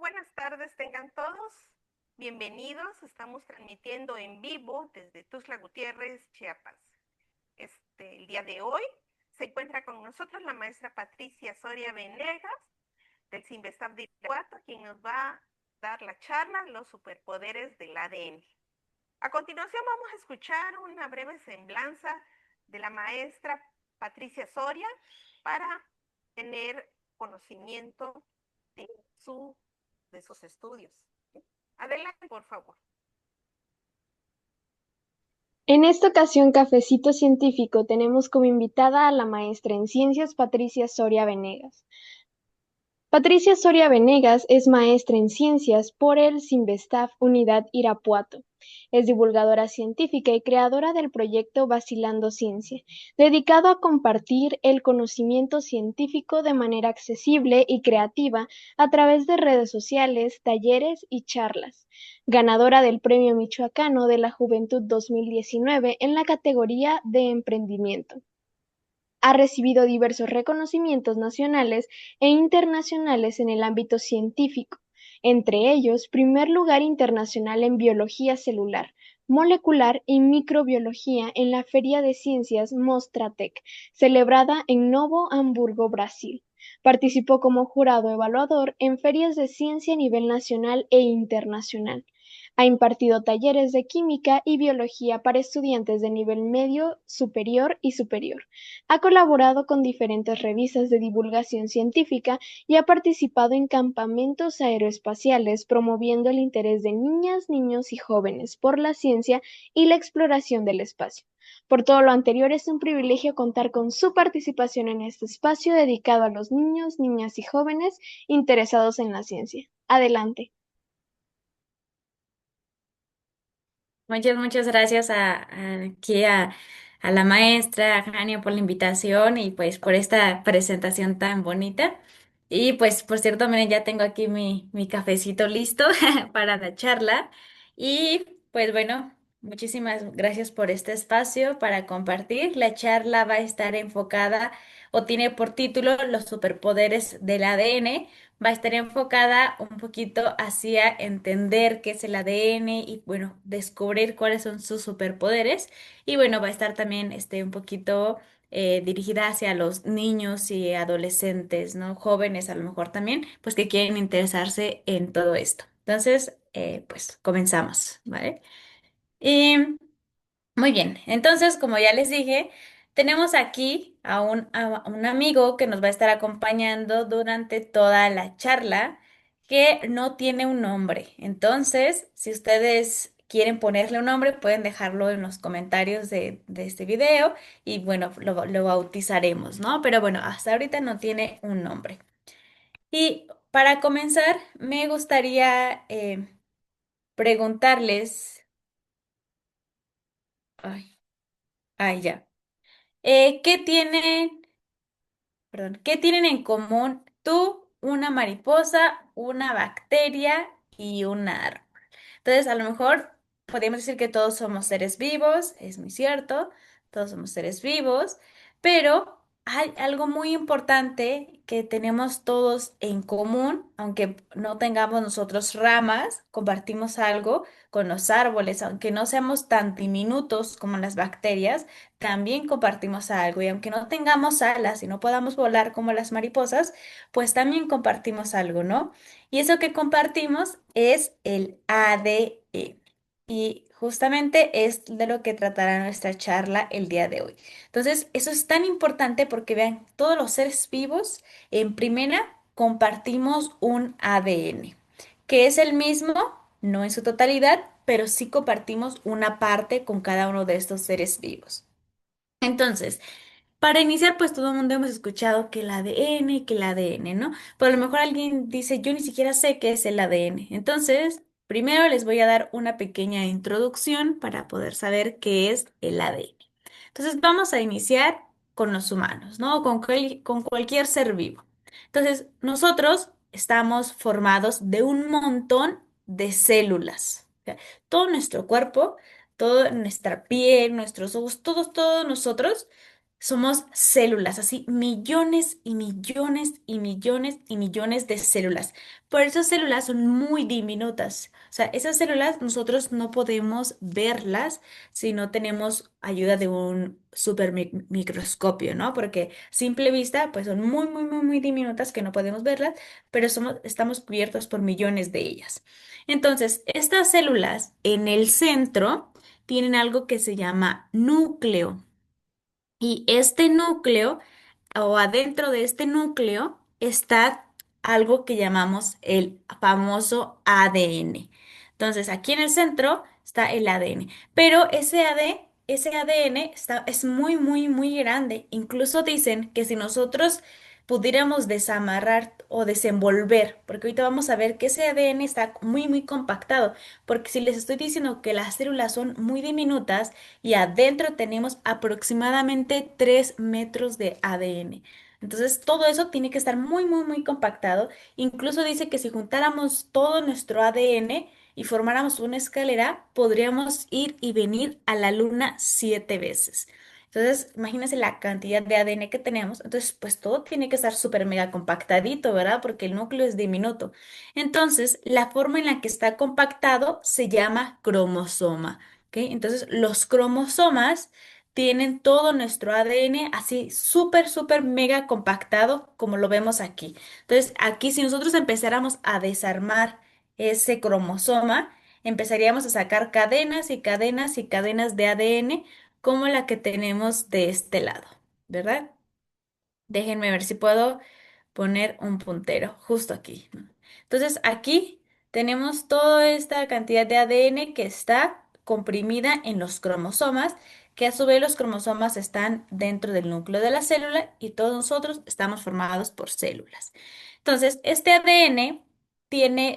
buenas tardes tengan todos. Bienvenidos. Estamos transmitiendo en vivo desde Tuxtla Gutiérrez, Chiapas. El día de hoy se encuentra con nosotros la maestra Patricia Soria Venegas del Sinvestav de Irapuato, quien nos va a dar la charla Los superpoderes del ADN. A continuación vamos a escuchar una breve semblanza de la maestra Patricia Soria para tener conocimiento de, su, de sus estudios. Adelante, por favor. En esta ocasión, Cafecito Científico, tenemos como invitada a la maestra en ciencias Patricia Soria Venegas. Patricia Soria Venegas es maestra en ciencias por el Sinvestav Unidad Irapuato. Es divulgadora científica y creadora del proyecto Vacilando Ciencia, dedicado a compartir el conocimiento científico de manera accesible y creativa a través de redes sociales, talleres y charlas. Ganadora del Premio Michoacano de la Juventud 2019 en la categoría de Emprendimiento. Ha recibido diversos reconocimientos nacionales e internacionales en el ámbito científico, entre ellos primer lugar internacional en biología celular, molecular y microbiología en la Feria de Ciencias Mostratec, celebrada en Novo Hamburgo, Brasil. Participó como jurado evaluador en ferias de ciencia a nivel nacional e internacional. Ha impartido talleres de química y biología para estudiantes de nivel medio, superior y superior. Ha colaborado con diferentes revistas de divulgación científica y ha participado en campamentos aeroespaciales promoviendo el interés de niñas, niños y jóvenes por la ciencia y la exploración del espacio. Por todo lo anterior, es un privilegio contar con su participación en este espacio dedicado a los niños, niñas y jóvenes interesados en la ciencia. Adelante. Muchas gracias a la maestra, a Jania, por la invitación y pues por esta presentación tan bonita. Y pues, por cierto, miren, ya tengo aquí mi cafecito listo para la charla. Y pues bueno, muchísimas gracias por este espacio para compartir. La charla va a estar enfocada o tiene por título Los superpoderes del ADN. Va a estar enfocada un poquito hacia entender qué es el ADN y bueno, descubrir cuáles son sus superpoderes. Y bueno, va a estar también un poquito dirigida hacia los niños y adolescentes, ¿no? Jóvenes a lo mejor también, pues que quieren interesarse en todo esto. Entonces, pues comenzamos, ¿vale? Y muy bien, entonces, como ya les dije, tenemos aquí a un amigo que nos va a estar acompañando durante toda la charla, que no tiene un nombre. Entonces, si ustedes quieren ponerle un nombre, pueden dejarlo en los comentarios de este video y bueno, lo bautizaremos, ¿no? Pero bueno, hasta ahorita no tiene un nombre. Y para comenzar, me gustaría preguntarles, ay, ay, ya. ¿Qué tienen? Perdón, ¿qué tienen en común tú, una mariposa, una bacteria y un árbol? Entonces, a lo mejor podríamos decir que todos somos seres vivos, es muy cierto, todos somos seres vivos, pero hay algo muy importante que tenemos todos en común, aunque no tengamos nosotros ramas, compartimos algo con los árboles, aunque no seamos tan diminutos como las bacterias, también compartimos algo y aunque no tengamos alas y no podamos volar como las mariposas, pues también compartimos algo, ¿no? Y eso que compartimos es el ADN. Y justamente es de lo que tratará nuestra charla el día de hoy. Entonces, eso es tan importante porque vean, todos los seres vivos, en primera, compartimos un ADN, que es el mismo, no en su totalidad, pero sí compartimos una parte con cada uno de estos seres vivos. Entonces, para iniciar, pues todo el mundo hemos escuchado que el ADN, que el ADN, ¿no? Pero a lo mejor alguien dice, yo ni siquiera sé qué es el ADN. Entonces, primero les voy a dar una pequeña introducción para poder saber qué es el ADN. Entonces, vamos a iniciar con los humanos, ¿no? Con cualquier ser vivo. Entonces, nosotros estamos formados de un montón de células. O sea, todo nuestro cuerpo, toda nuestra piel, nuestros ojos, todos nosotros somos células, así millones y millones y millones y millones de células. Por eso células son muy diminutas. O sea, esas células nosotros no podemos verlas si no tenemos ayuda de un super microscopio, ¿no? Porque a simple vista, pues son muy, muy, muy, muy diminutas que no podemos verlas, pero estamos cubiertos por millones de ellas. Entonces, estas células en el centro tienen algo que se llama núcleo. Y este núcleo, o adentro de este núcleo, está algo que llamamos el famoso ADN. Entonces, aquí en el centro está el ADN, pero ese ADN es muy, muy, muy grande. Incluso dicen que si nosotros pudiéramos desamarrar o desenvolver, porque ahorita vamos a ver que ese ADN está muy, muy compactado, porque si les estoy diciendo que las células son muy diminutas, y adentro tenemos aproximadamente 3 metros de ADN. Entonces, todo eso tiene que estar muy, muy, muy compactado. Incluso dice que si juntáramos todo nuestro ADN y formáramos una escalera, podríamos ir y venir a la luna 7 veces. Entonces, imagínense la cantidad de ADN que tenemos. Entonces, pues todo tiene que estar súper mega compactadito, ¿verdad? Porque el núcleo es diminuto. Entonces, la forma en la que está compactado se llama cromosoma. ¿Ok? Entonces, los cromosomas tienen todo nuestro ADN así súper, súper mega compactado como lo vemos aquí. Entonces, aquí si nosotros empezáramos a desarmar ese cromosoma, empezaríamos a sacar cadenas y cadenas y cadenas de ADN como la que tenemos de este lado, ¿verdad? Déjenme ver si puedo poner un puntero justo aquí, ¿no? Entonces aquí tenemos toda esta cantidad de ADN que está comprimida en los cromosomas, que a su vez los cromosomas están dentro del núcleo de la célula y todos nosotros estamos formados por células. Entonces, este ADN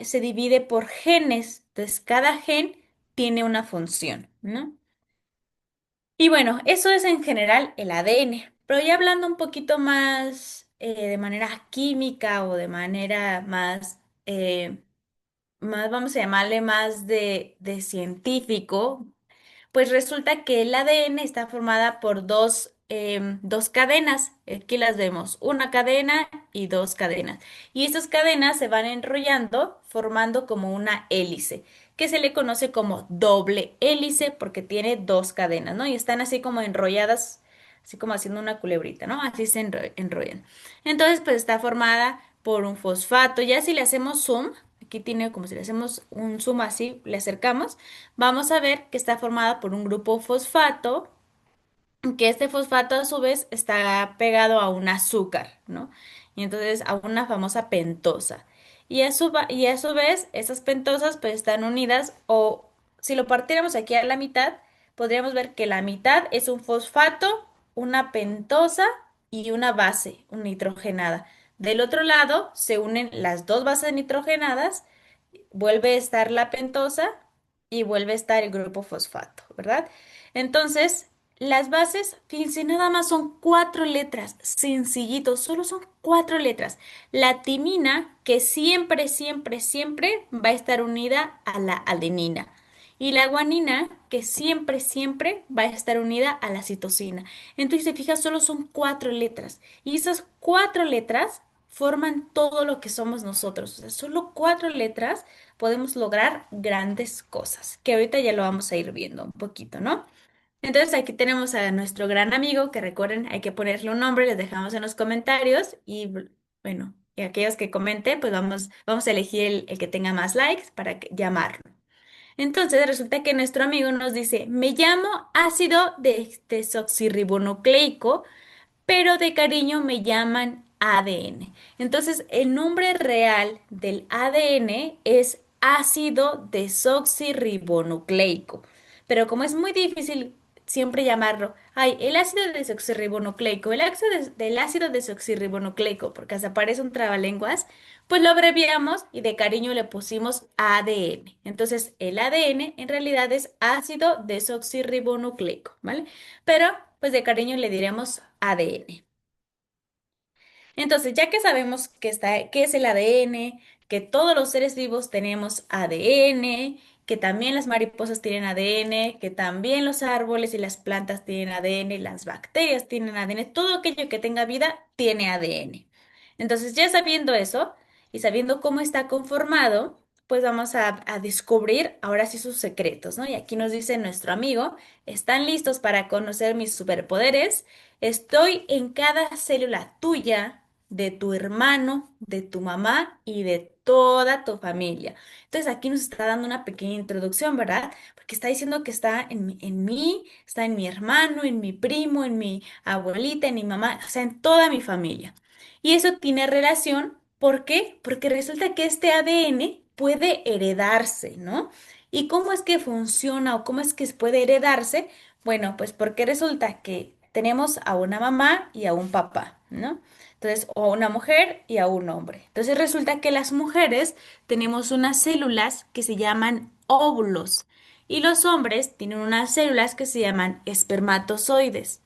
se divide por genes, entonces cada gen tiene una función, ¿no? Y bueno, eso es en general el ADN, pero ya hablando un poquito más de manera química o de manera más, vamos a llamarle más de científico, pues resulta que el ADN está formada por dos cadenas. Aquí las vemos, una cadena y dos cadenas. Y estas cadenas se van enrollando formando como una hélice, que se le conoce como doble hélice porque tiene dos cadenas, ¿no? Y están así como enrolladas, así como haciendo una culebrita, ¿no? Así se enrollan. Entonces, pues está formada por un fosfato. Ya si le hacemos zoom, aquí tiene como si le hacemos un zoom así, le acercamos, vamos a ver que está formada por un grupo fosfato, que este fosfato a su vez está pegado a un azúcar, ¿no? Y entonces a una famosa pentosa. Y a su vez, esas pentosas pues están unidas, o si lo partiéramos aquí a la mitad, podríamos ver que la mitad es un fosfato, una pentosa y una base, una nitrogenada. Del otro lado se unen las dos bases nitrogenadas, vuelve a estar la pentosa y vuelve a estar el grupo fosfato, ¿verdad? Entonces, las bases, fíjense, nada más son 4 letras, sencillitos, solo son 4 letras. La timina, que siempre, siempre, siempre va a estar unida a la adenina. Y la guanina, que siempre, siempre va a estar unida a la citosina. Entonces, si te fijas, solo son 4 letras. Y esas 4 letras forman todo lo que somos nosotros. O sea, solo 4 letras podemos lograr grandes cosas, que ahorita ya lo vamos a ir viendo un poquito, ¿no? Entonces aquí tenemos a nuestro gran amigo, que recuerden, hay que ponerle un nombre, les dejamos en los comentarios y bueno, y aquellos que comenten, pues vamos a elegir el que tenga más likes para llamarlo. Entonces resulta que nuestro amigo nos dice, me llamo ácido desoxirribonucleico, pero de cariño me llaman ADN. Entonces, el nombre real del ADN es ácido desoxirribonucleico. Pero como es muy difícil siempre llamarlo, ay, el ácido desoxirribonucleico, del ácido desoxirribonucleico, porque hasta parece un trabalenguas, pues lo abreviamos y de cariño le pusimos ADN. Entonces, el ADN en realidad es ácido desoxirribonucleico, ¿vale? Pero pues de cariño le diremos ADN. Entonces, ya que sabemos qué es el ADN, que todos los seres vivos tenemos ADN que también las mariposas tienen ADN, que también los árboles y las plantas tienen ADN, las bacterias tienen ADN, todo aquello que tenga vida tiene ADN. Entonces, ya sabiendo eso y sabiendo cómo está conformado, pues vamos a descubrir ahora sí sus secretos, ¿no? Y aquí nos dice nuestro amigo, ¿están listos para conocer mis superpoderes? Estoy en cada célula tuya, de tu hermano, de tu mamá y de toda tu familia. Entonces aquí nos está dando una pequeña introducción, ¿verdad? Porque está diciendo que está en mí, está en mi hermano, en mi primo, en mi abuelita, en mi mamá, o sea, en toda mi familia. Y eso tiene relación, ¿por qué? Porque resulta que este ADN puede heredarse, ¿no? ¿Y cómo es que funciona o cómo es que puede heredarse? Bueno, pues porque resulta que tenemos a una mamá y a un papá, ¿no? Entonces, o a una mujer y a un hombre. Entonces resulta que las mujeres tenemos unas células que se llaman óvulos y los hombres tienen unas células que se llaman espermatozoides.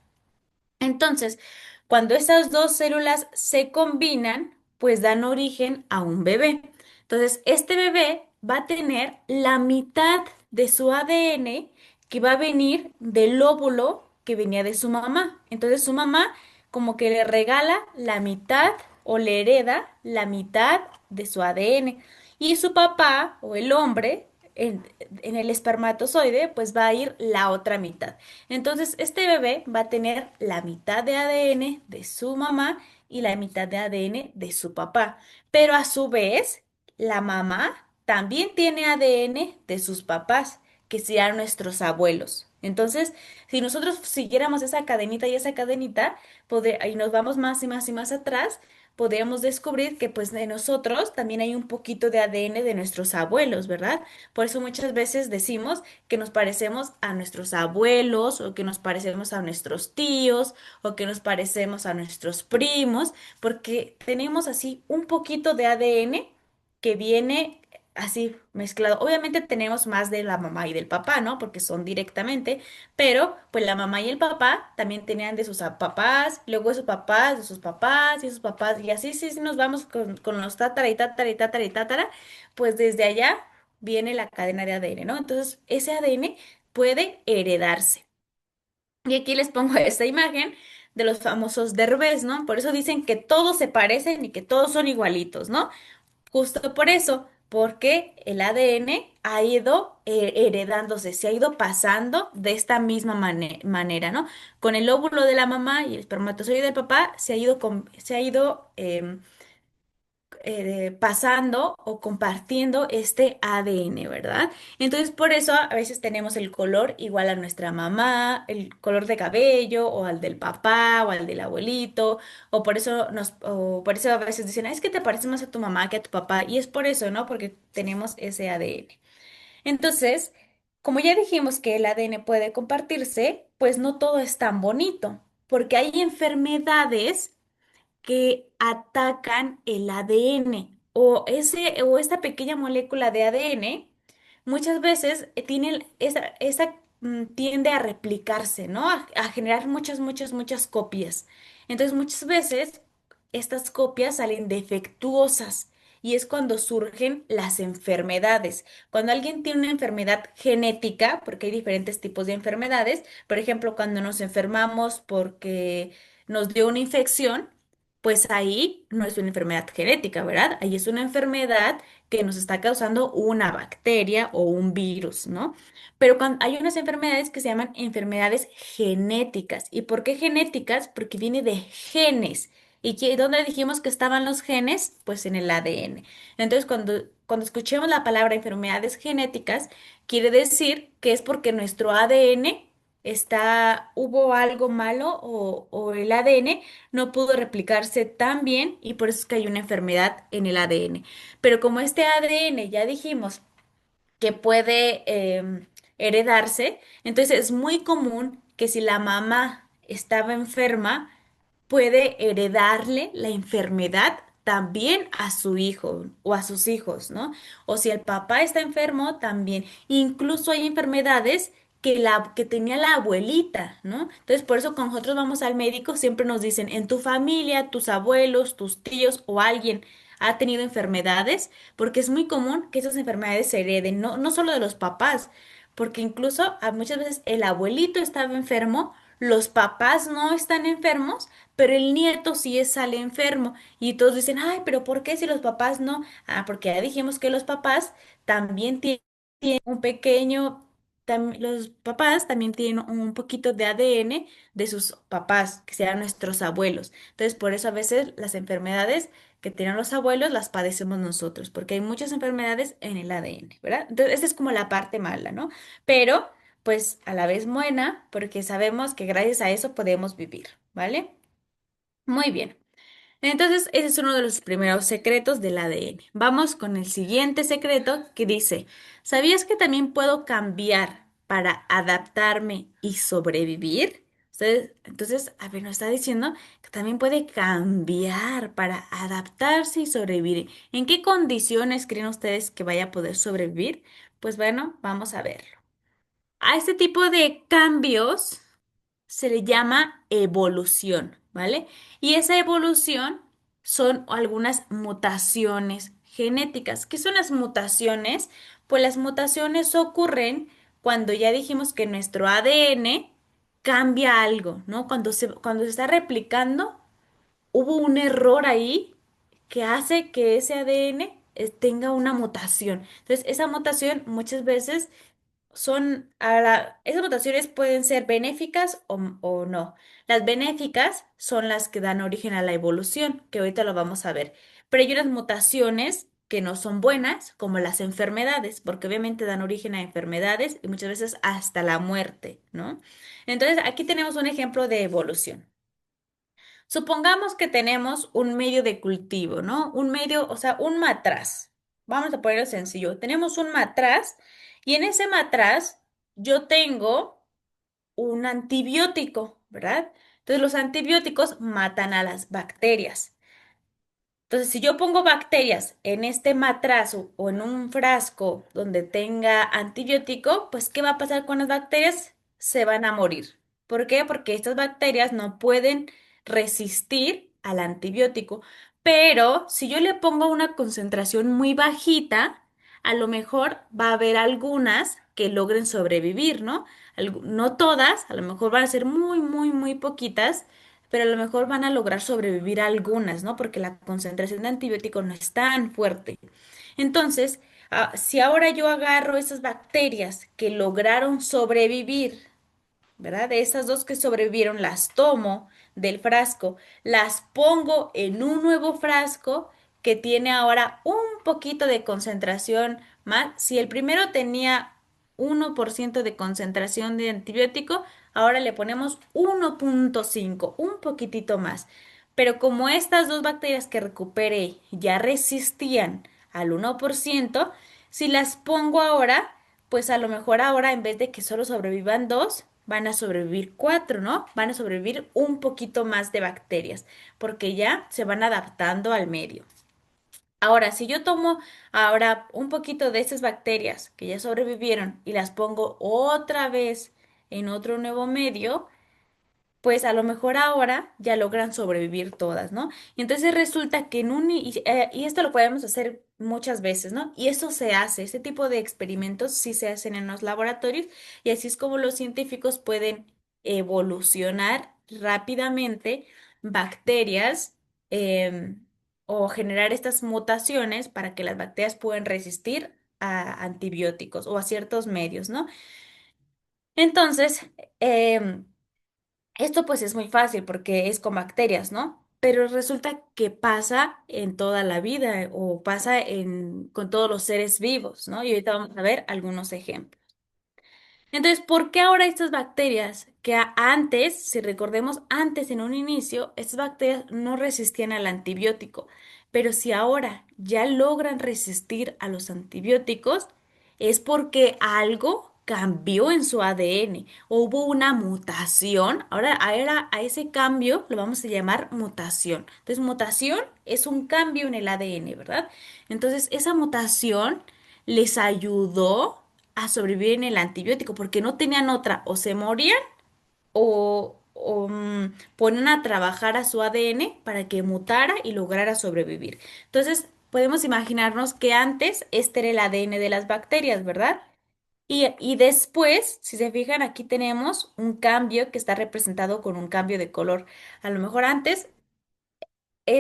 Entonces, cuando estas dos células se combinan, pues dan origen a un bebé. Entonces, este bebé va a tener la mitad de su ADN que va a venir del óvulo que venía de su mamá. Entonces, su mamá como que le regala la mitad o le hereda la mitad de su ADN. Y su papá o el hombre en el espermatozoide, pues va a ir la otra mitad. Entonces, este bebé va a tener la mitad de ADN de su mamá y la mitad de ADN de su papá. Pero a su vez, la mamá también tiene ADN de sus papás, que serían nuestros abuelos. Entonces, si nosotros siguiéramos esa cadenita, y nos vamos más y más y más atrás, podríamos descubrir que pues de nosotros también hay un poquito de ADN de nuestros abuelos, ¿verdad? Por eso muchas veces decimos que nos parecemos a nuestros abuelos o que nos parecemos a nuestros tíos o que nos parecemos a nuestros primos, porque tenemos así un poquito de ADN que viene así mezclado. Obviamente tenemos más de la mamá y del papá, ¿no? Porque son directamente, pero pues la mamá y el papá también tenían de sus papás, luego de sus papás, de sus papás y sus papás, y así sí, sí nos vamos con los tátara y tátara y tátara y tátara, pues desde allá viene la cadena de ADN, ¿no? Entonces, ese ADN puede heredarse. Y aquí les pongo esta imagen de los famosos Derbez, ¿no? Por eso dicen que todos se parecen y que todos son igualitos, ¿no? Justo por eso, porque el ADN ha ido heredándose, se ha ido pasando de esta misma manera, ¿no? Con el óvulo de la mamá y el espermatozoide del papá se ha ido pasando o compartiendo este ADN, ¿verdad? Entonces, por eso a veces tenemos el color igual a nuestra mamá, el color de cabello, o al del papá, o al del abuelito, o por eso a veces dicen, "Ah, es que te pareces más a tu mamá que a tu papá", y es por eso, ¿no? Porque tenemos ese ADN. Entonces, como ya dijimos que el ADN puede compartirse, pues no todo es tan bonito, porque hay enfermedades que atacan el ADN o esta pequeña molécula de ADN muchas veces tiene tiende a replicarse, ¿no? A generar muchas, muchas, muchas copias. Entonces, muchas veces estas copias salen defectuosas y es cuando surgen las enfermedades. Cuando alguien tiene una enfermedad genética, porque hay diferentes tipos de enfermedades, por ejemplo, cuando nos enfermamos porque nos dio una infección, pues ahí no es una enfermedad genética, ¿verdad? Ahí es una enfermedad que nos está causando una bacteria o un virus, ¿no? Pero hay unas enfermedades que se llaman enfermedades genéticas. ¿Y por qué genéticas? Porque viene de genes. ¿Y dónde dijimos que estaban los genes? Pues en el ADN. Entonces, cuando escuchemos la palabra enfermedades genéticas, quiere decir que es porque nuestro ADN hubo algo malo o el ADN no pudo replicarse tan bien y por eso es que hay una enfermedad en el ADN. Pero como este ADN ya dijimos que puede heredarse, entonces es muy común que si la mamá estaba enferma, puede heredarle la enfermedad también a su hijo o a sus hijos, ¿no? O si el papá está enfermo, también. Incluso hay enfermedades que tenía la abuelita, ¿no? Entonces, por eso cuando nosotros vamos al médico, siempre nos dicen, en tu familia, tus abuelos, tus tíos o alguien ha tenido enfermedades, porque es muy común que esas enfermedades se hereden, no solo de los papás, porque incluso muchas veces el abuelito estaba enfermo, los papás no están enfermos, pero el nieto sí sale enfermo. Y todos dicen, ay, pero ¿por qué si los papás no? Ah, porque ya dijimos que los papás también tienen un pequeño, los papás también tienen un poquito de ADN de sus papás, que sean nuestros abuelos. Entonces, por eso a veces las enfermedades que tienen los abuelos las padecemos nosotros, porque hay muchas enfermedades en el ADN, ¿verdad? Entonces, esa es como la parte mala, ¿no? Pero, pues, a la vez buena, porque sabemos que gracias a eso podemos vivir, ¿vale? Muy bien. Entonces, ese es uno de los primeros secretos del ADN. Vamos con el siguiente secreto que dice, ¿sabías que también puedo cambiar para adaptarme y sobrevivir? Entonces, a ver, nos está diciendo que también puede cambiar para adaptarse y sobrevivir. ¿En qué condiciones creen ustedes que vaya a poder sobrevivir? Pues bueno, vamos a verlo. A este tipo de cambios se le llama evolución, ¿vale? Y esa evolución son algunas mutaciones genéticas. ¿Qué son las mutaciones? Pues las mutaciones ocurren cuando ya dijimos que nuestro ADN cambia algo, ¿no? Cuando se está replicando, hubo un error ahí que hace que ese ADN tenga una mutación. Entonces, esa mutación muchas veces esas mutaciones pueden ser benéficas o no. Las benéficas son las que dan origen a la evolución, que ahorita lo vamos a ver. Pero hay unas mutaciones que no son buenas, como las enfermedades, porque obviamente dan origen a enfermedades y muchas veces hasta la muerte, ¿no? Entonces, aquí tenemos un ejemplo de evolución. Supongamos que tenemos un medio de cultivo, ¿no? Un medio, o sea, un matraz. Vamos a ponerlo sencillo. Tenemos un matraz y en ese matraz yo tengo un antibiótico, ¿verdad? Entonces los antibióticos matan a las bacterias. Entonces, si yo pongo bacterias en este matrazo o en un frasco donde tenga antibiótico, pues ¿qué va a pasar con las bacterias? Se van a morir. ¿Por qué? Porque estas bacterias no pueden resistir al antibiótico. Pero si yo le pongo una concentración muy bajita, a lo mejor va a haber algunas que logren sobrevivir, ¿no? No todas, a lo mejor van a ser muy, muy, muy poquitas, pero a lo mejor van a lograr sobrevivir algunas, ¿no? Porque la concentración de antibiótico no es tan fuerte. Entonces, si ahora yo agarro esas bacterias que lograron sobrevivir, ¿verdad? De esas dos que sobrevivieron, las tomo del frasco, las pongo en un nuevo frasco que tiene ahora un poquito de concentración más. Si el primero tenía 1% de concentración de antibiótico, ahora le ponemos 1,5, un poquitito más. Pero como estas dos bacterias que recuperé ya resistían al 1%, si las pongo ahora, pues a lo mejor ahora en vez de que solo sobrevivan dos, van a sobrevivir cuatro, ¿no? Van a sobrevivir un poquito más de bacterias, porque ya se van adaptando al medio. Ahora, si yo tomo ahora un poquito de esas bacterias que ya sobrevivieron y las pongo otra vez en otro nuevo medio, pues a lo mejor ahora ya logran sobrevivir todas, ¿no? Y entonces resulta que y esto lo podemos hacer muchas veces, ¿no? Y eso se hace, este tipo de experimentos sí se hacen en los laboratorios y así es como los científicos pueden evolucionar rápidamente bacterias o generar estas mutaciones para que las bacterias puedan resistir a antibióticos o a ciertos medios, ¿no? Entonces, em, esto pues es muy fácil porque es con bacterias, ¿no? Pero resulta que pasa en toda la vida o pasa con todos los seres vivos, ¿no? Y ahorita vamos a ver algunos ejemplos. Entonces, ¿por qué ahora estas bacterias que antes, si recordemos antes en un inicio, estas bacterias no resistían al antibiótico, pero si ahora ya logran resistir a los antibióticos, es porque algo cambió en su ADN o hubo una mutación. Ahora a ese cambio lo vamos a llamar mutación. Entonces, mutación es un cambio en el ADN, ¿verdad? Entonces, esa mutación les ayudó a sobrevivir en el antibiótico porque no tenían otra, o se morían ponen a trabajar a su ADN para que mutara y lograra sobrevivir. Entonces, podemos imaginarnos que antes este era el ADN de las bacterias, ¿verdad? Y después, si se fijan, aquí tenemos un cambio que está representado con un cambio de color. A lo mejor antes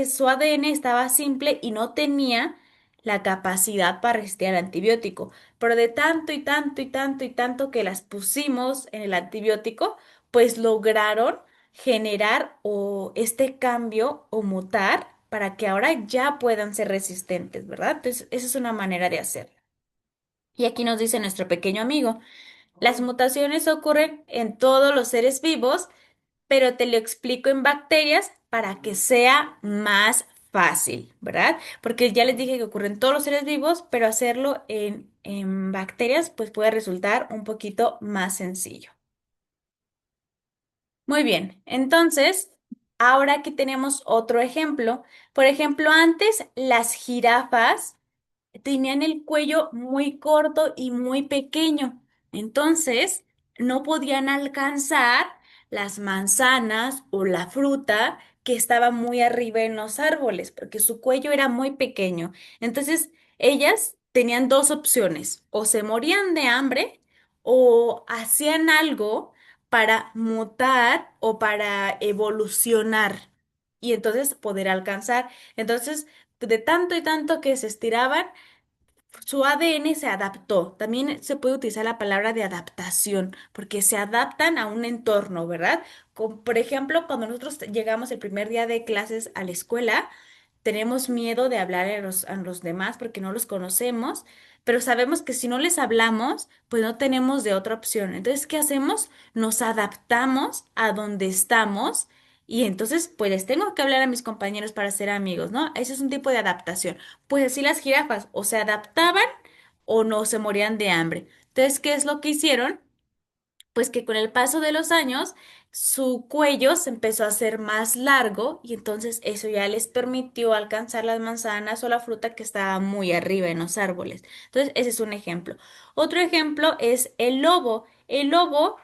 su ADN estaba simple y no tenía la capacidad para resistir al antibiótico, pero de tanto y tanto y tanto y tanto que las pusimos en el antibiótico, pues lograron generar o este cambio o mutar para que ahora ya puedan ser resistentes, ¿verdad? Entonces, esa es una manera de hacerlo. Y aquí nos dice nuestro pequeño amigo. Las mutaciones ocurren en todos los seres vivos, pero te lo explico en bacterias para que sea más fácil, ¿verdad? Porque ya les dije que ocurre en todos los seres vivos, pero hacerlo en bacterias pues puede resultar un poquito más sencillo. Muy bien, entonces, ahora aquí tenemos otro ejemplo. Por ejemplo, antes las jirafas tenían el cuello muy corto y muy pequeño. Entonces, no podían alcanzar las manzanas o la fruta que estaba muy arriba en los árboles, porque su cuello era muy pequeño. Entonces, ellas tenían dos opciones, o se morían de hambre o hacían algo para mutar o para evolucionar y entonces poder alcanzar. Entonces, de tanto y tanto que se estiraban, su ADN se adaptó. También se puede utilizar la palabra de adaptación, porque se adaptan a un entorno, ¿verdad? Por ejemplo, cuando nosotros llegamos el primer día de clases a la escuela, tenemos miedo de hablar a los demás porque no los conocemos, pero sabemos que si no les hablamos, pues no tenemos de otra opción. Entonces, ¿qué hacemos? Nos adaptamos a donde estamos. Y entonces, pues les tengo que hablar a mis compañeros para ser amigos, ¿no? Ese es un tipo de adaptación. Pues así las jirafas o se adaptaban o no se morían de hambre. Entonces, ¿qué es lo que hicieron? Pues que con el paso de los años su cuello se empezó a hacer más largo y entonces eso ya les permitió alcanzar las manzanas o la fruta que estaba muy arriba en los árboles. Entonces, ese es un ejemplo. Otro ejemplo es el lobo. El lobo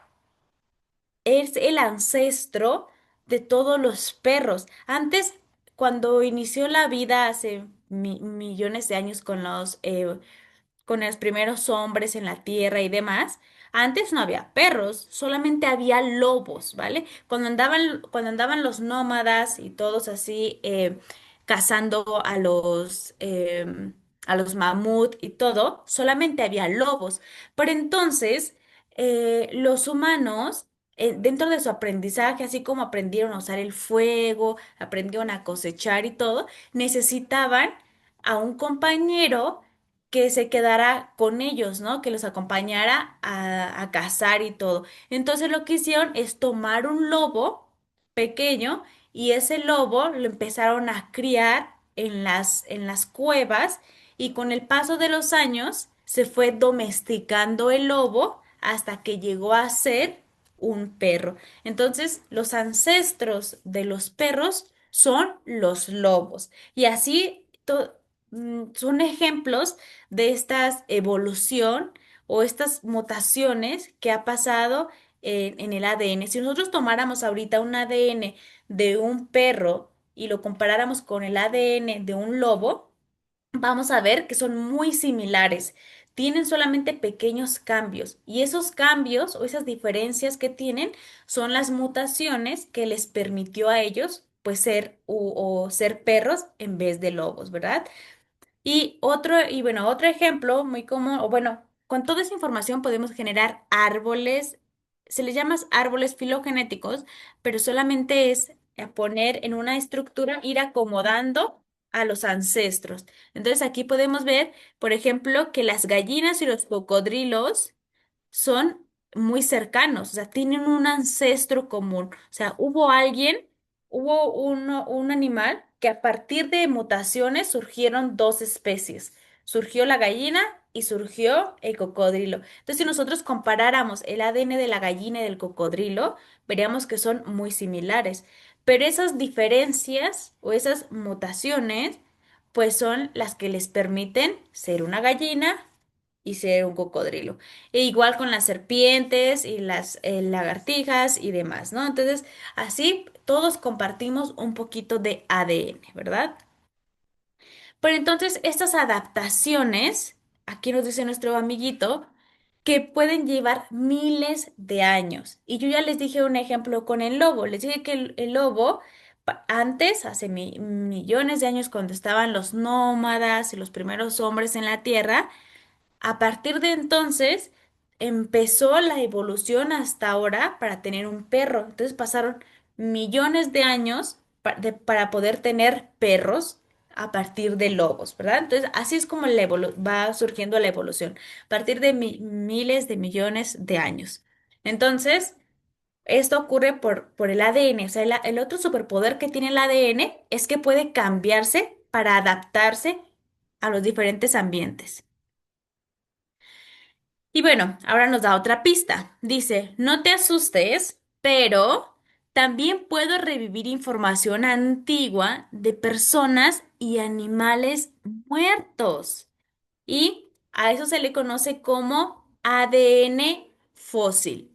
es el ancestro de todos los perros. Antes, cuando inició la vida hace millones de años con los primeros hombres en la tierra y demás, antes no había perros, solamente había lobos, ¿vale? Cuando andaban los nómadas y todos así cazando a los mamut y todo, solamente había lobos. Pero entonces, los humanos dentro de su aprendizaje, así como aprendieron a usar el fuego, aprendieron a cosechar y todo, necesitaban a un compañero que se quedara con ellos, ¿no? Que los acompañara a cazar y todo. Entonces lo que hicieron es tomar un lobo pequeño y ese lobo lo empezaron a criar en las cuevas y con el paso de los años se fue domesticando el lobo hasta que llegó a ser un perro. Entonces, los ancestros de los perros son los lobos. Y así son ejemplos de esta evolución o estas mutaciones que ha pasado en el ADN. Si nosotros tomáramos ahorita un ADN de un perro y lo comparáramos con el ADN de un lobo, vamos a ver que son muy similares. Tienen solamente pequeños cambios y esos cambios o esas diferencias que tienen son las mutaciones que les permitió a ellos pues ser o ser perros en vez de lobos, ¿verdad? Y bueno, otro ejemplo muy común, o bueno, con toda esa información podemos generar árboles, se les llama árboles filogenéticos, pero solamente es poner en una estructura, ir acomodando a los ancestros. Entonces aquí podemos ver, por ejemplo, que las gallinas y los cocodrilos son muy cercanos, o sea, tienen un ancestro común. O sea, hubo un animal que a partir de mutaciones surgieron dos especies. Surgió la gallina y surgió el cocodrilo. Entonces, si nosotros comparáramos el ADN de la gallina y del cocodrilo, veríamos que son muy similares. Pero esas diferencias o esas mutaciones, pues son las que les permiten ser una gallina y ser un cocodrilo. E igual con las serpientes y las lagartijas y demás, ¿no? Entonces, así todos compartimos un poquito de ADN, ¿verdad? Pero entonces estas adaptaciones, aquí nos dice nuestro amiguito, que pueden llevar miles de años. Y yo ya les dije un ejemplo con el lobo. Les dije que el lobo, antes, hace millones de años, cuando estaban los nómadas y los primeros hombres en la Tierra, a partir de entonces empezó la evolución hasta ahora para tener un perro. Entonces pasaron millones de años para poder tener perros a partir de lobos, ¿verdad? Entonces así es como va surgiendo la evolución, a partir de miles de millones de años. Entonces, esto ocurre por el ADN. O sea, el otro superpoder que tiene el ADN es que puede cambiarse para adaptarse a los diferentes ambientes. Y bueno, ahora nos da otra pista. Dice, no te asustes, pero también puedo revivir información antigua de personas y animales muertos. Y a eso se le conoce como ADN fósil.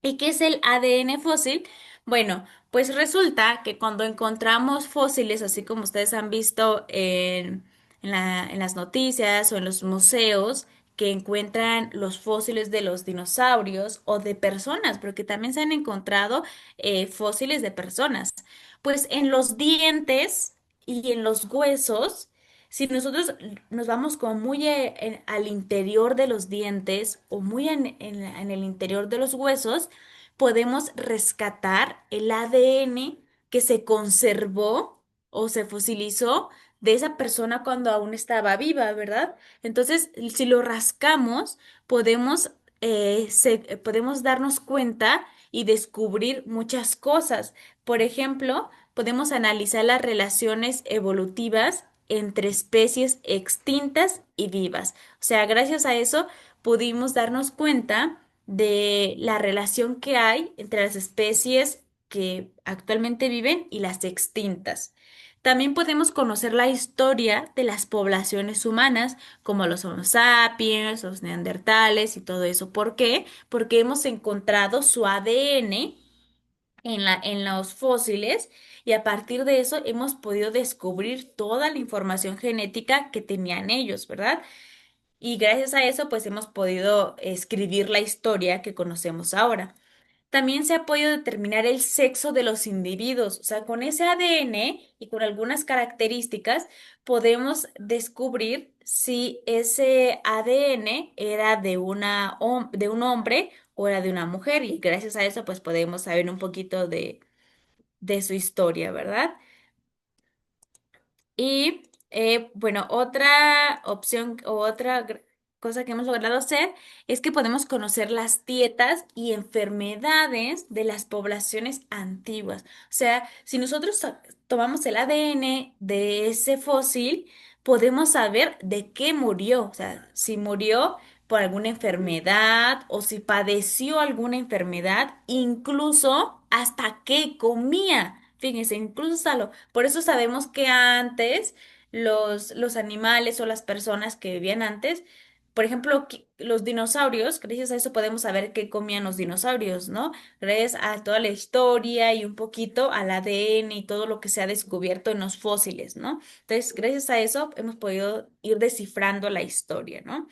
¿Y qué es el ADN fósil? Bueno, pues resulta que cuando encontramos fósiles, así como ustedes han visto en las noticias o en los museos, que encuentran los fósiles de los dinosaurios o de personas, porque también se han encontrado fósiles de personas, pues en los dientes y en los huesos. Si nosotros nos vamos como muy al interior de los dientes o muy en el interior de los huesos, podemos rescatar el ADN que se conservó o se fosilizó de esa persona cuando aún estaba viva, ¿verdad? Entonces, si lo rascamos, podemos, podemos darnos cuenta y descubrir muchas cosas. Por ejemplo, podemos analizar las relaciones evolutivas entre especies extintas y vivas. O sea, gracias a eso pudimos darnos cuenta de la relación que hay entre las especies que actualmente viven y las extintas. También podemos conocer la historia de las poblaciones humanas, como los Homo sapiens, los neandertales y todo eso. ¿Por qué? Porque hemos encontrado su ADN en los fósiles y a partir de eso hemos podido descubrir toda la información genética que tenían ellos, ¿verdad? Y gracias a eso, pues hemos podido escribir la historia que conocemos ahora. También se ha podido determinar el sexo de los individuos, o sea, con ese ADN y con algunas características podemos descubrir si ese ADN era de un hombre o era de una mujer y gracias a eso pues podemos saber un poquito de su historia, ¿verdad? Y bueno, otra opción o cosa que hemos logrado hacer es que podemos conocer las dietas y enfermedades de las poblaciones antiguas. O sea, si nosotros tomamos el ADN de ese fósil, podemos saber de qué murió. O sea, si murió por alguna enfermedad o si padeció alguna enfermedad, incluso hasta qué comía. Fíjense, incluso hasta por eso sabemos que antes los animales o las personas que vivían antes, por ejemplo, los dinosaurios, gracias a eso podemos saber qué comían los dinosaurios, ¿no? Gracias a toda la historia y un poquito al ADN y todo lo que se ha descubierto en los fósiles, ¿no? Entonces, gracias a eso hemos podido ir descifrando la historia, ¿no?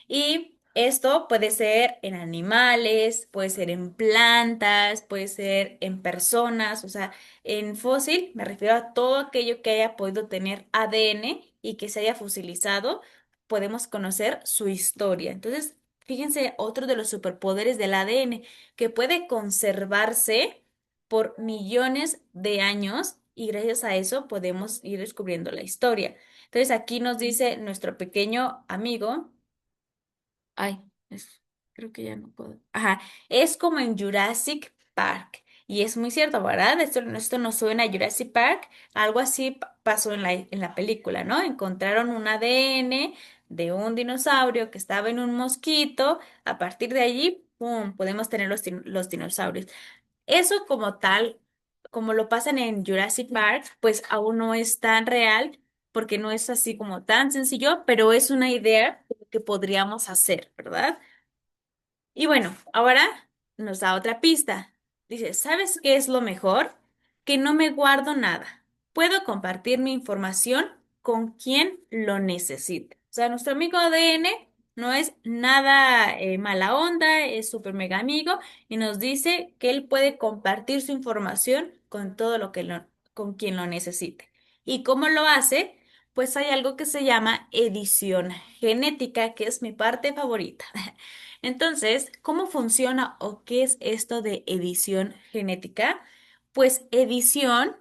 Y esto puede ser en animales, puede ser en plantas, puede ser en personas, o sea, en fósil me refiero a todo aquello que haya podido tener ADN y que se haya fosilizado, podemos conocer su historia. Entonces, fíjense, otro de los superpoderes del ADN, que puede conservarse por millones de años y gracias a eso podemos ir descubriendo la historia. Entonces, aquí nos dice nuestro pequeño amigo. Ay, creo que ya no puedo. Ajá, es como en Jurassic Park. Y es muy cierto, ¿verdad? Esto nos suena a Jurassic Park. Algo así pasó en la película, ¿no? Encontraron un ADN de un dinosaurio que estaba en un mosquito. A partir de allí, ¡pum!, podemos tener los dinosaurios. Eso como tal, como lo pasan en Jurassic Park, pues aún no es tan real porque no es así como tan sencillo, pero es una idea que podríamos hacer, ¿verdad? Y bueno, ahora nos da otra pista. Dice, ¿sabes qué es lo mejor? Que no me guardo nada. Puedo compartir mi información con quien lo necesite. O sea, nuestro amigo ADN no es nada mala onda, es súper mega amigo y nos dice que él puede compartir su información con todo con quien lo necesite. ¿Y cómo lo hace? Pues hay algo que se llama edición genética, que es mi parte favorita. Entonces, ¿cómo funciona o qué es esto de edición genética? Pues edición,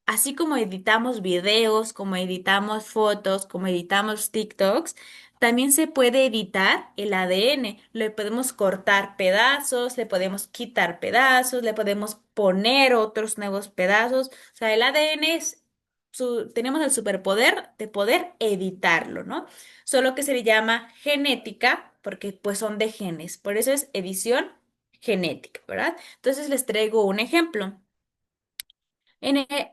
así como editamos videos, como editamos fotos, como editamos TikToks, también se puede editar el ADN. Le podemos cortar pedazos, le podemos quitar pedazos, le podemos poner otros nuevos pedazos. O sea, el ADN tenemos el superpoder de poder editarlo, ¿no? Solo que se le llama genética porque pues son de genes, por eso es edición genética, ¿verdad? Entonces les traigo un ejemplo.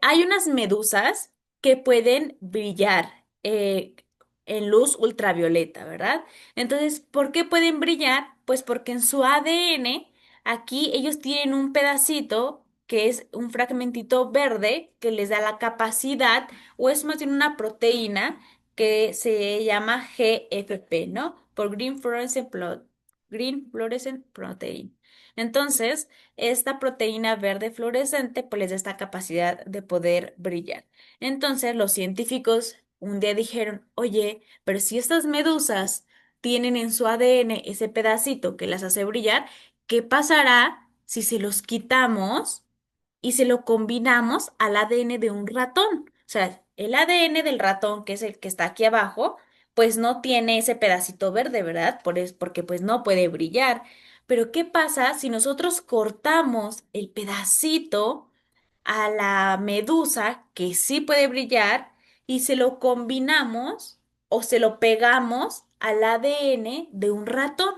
Hay unas medusas que pueden brillar en luz ultravioleta, ¿verdad? Entonces, ¿por qué pueden brillar? Pues porque en su ADN, aquí ellos tienen un pedacito que es un fragmentito verde que les da la capacidad, o es más bien una proteína que se llama GFP, ¿no? Por Green Fluorescent Protein. Entonces, esta proteína verde fluorescente pues les da esta capacidad de poder brillar. Entonces los científicos un día dijeron, oye, pero si estas medusas tienen en su ADN ese pedacito que las hace brillar, ¿qué pasará si se los quitamos y se lo combinamos al ADN de un ratón? O sea, el ADN del ratón, que es el que está aquí abajo, pues no tiene ese pedacito verde, ¿verdad? Porque pues no puede brillar. Pero ¿qué pasa si nosotros cortamos el pedacito a la medusa que sí puede brillar y se lo combinamos o se lo pegamos al ADN de un ratón?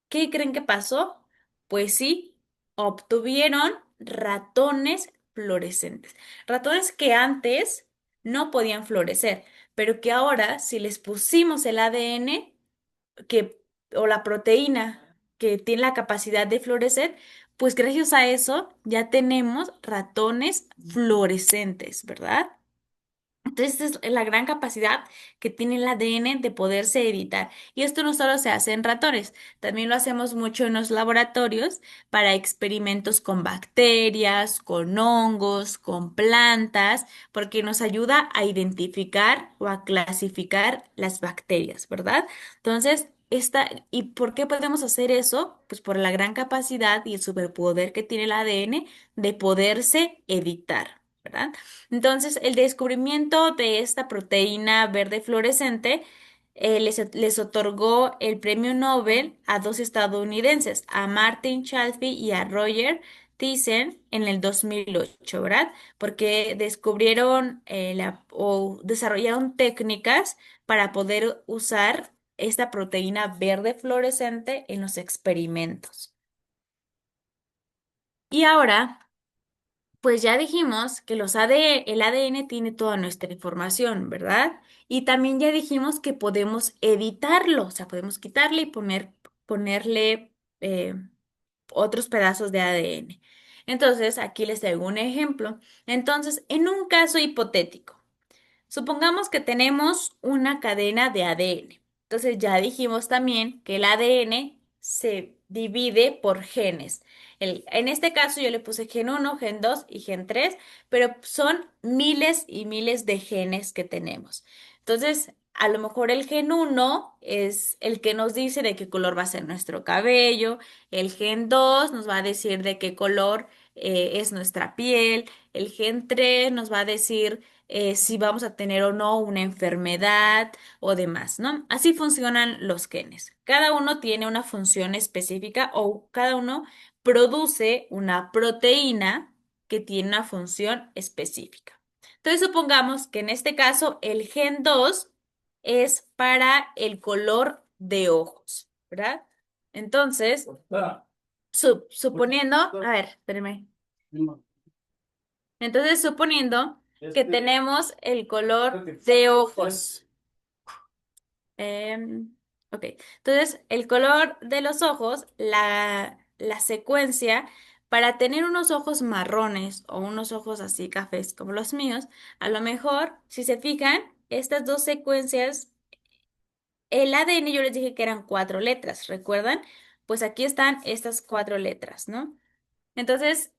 ¿Qué creen que pasó? Pues sí, obtuvieron ratones fluorescentes. Ratones que antes no podían florecer, pero que ahora si les pusimos el ADN, que, o la proteína que tiene la capacidad de florecer, pues gracias a eso ya tenemos ratones fluorescentes, ¿verdad? Entonces, esta es la gran capacidad que tiene el ADN de poderse editar. Y esto no solo se hace en ratones, también lo hacemos mucho en los laboratorios para experimentos con bacterias, con hongos, con plantas, porque nos ayuda a identificar o a clasificar las bacterias, ¿verdad? Entonces, ¿y por qué podemos hacer eso? Pues por la gran capacidad y el superpoder que tiene el ADN de poderse editar, ¿verdad? Entonces, el descubrimiento de esta proteína verde fluorescente les otorgó el premio Nobel a dos estadounidenses, a Martin Chalfie y a Roger Thiessen en el 2008, ¿verdad? Porque descubrieron o desarrollaron técnicas para poder usar esta proteína verde fluorescente en los experimentos. Y ahora pues ya dijimos que el ADN tiene toda nuestra información, ¿verdad? Y también ya dijimos que podemos editarlo, o sea, podemos quitarle y ponerle otros pedazos de ADN. Entonces, aquí les traigo un ejemplo. Entonces, en un caso hipotético, supongamos que tenemos una cadena de ADN. Entonces ya dijimos también que el ADN se divide por genes. En este caso yo le puse gen uno, gen 2 y gen 3, pero son miles y miles de genes que tenemos. Entonces, a lo mejor el gen uno es el que nos dice de qué color va a ser nuestro cabello, el gen 2 nos va a decir de qué color es nuestra piel, el gen 3 nos va a decir si vamos a tener o no una enfermedad o demás, ¿no? Así funcionan los genes. Cada uno tiene una función específica o cada uno produce una proteína que tiene una función específica. Entonces, supongamos que en este caso el gen 2 es para el color de ojos, ¿verdad? Entonces, suponiendo, a ver, espérame. Entonces, suponiendo que tenemos el color de ojos. Ok, entonces el color de los ojos, la secuencia, para tener unos ojos marrones o unos ojos así cafés como los míos, a lo mejor, si se fijan, estas dos secuencias, el ADN yo les dije que eran 4 letras, ¿recuerdan? Pues aquí están estas 4 letras, ¿no? Entonces,